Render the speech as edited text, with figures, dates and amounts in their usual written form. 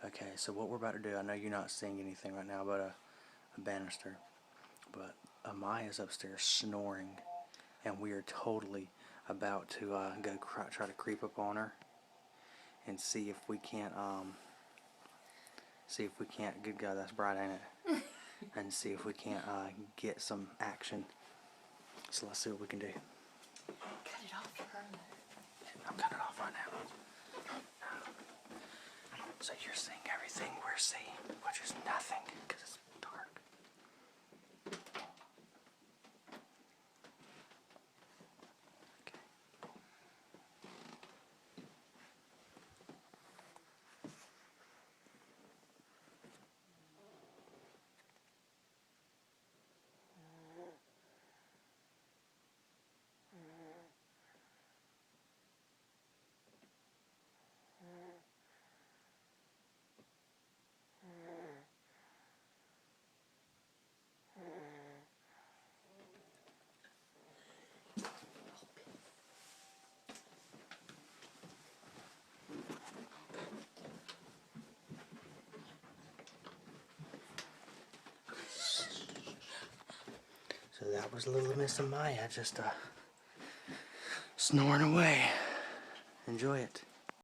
Okay, so what we're about to do, I know you're not seeing anything right now but a banister, but Amiah's upstairs snoring, and we are totally about to go try to creep up on her and see if we can't, good God, that's bright, ain't it? And see if we can't get some action. So let's see what we can do. Cut it off for her. I'm cutting it off right now. So you're seeing everything we're seeing, which is nothing, because it's dark. Okay. So that was little Miss Amiah just snoring away. Enjoy it.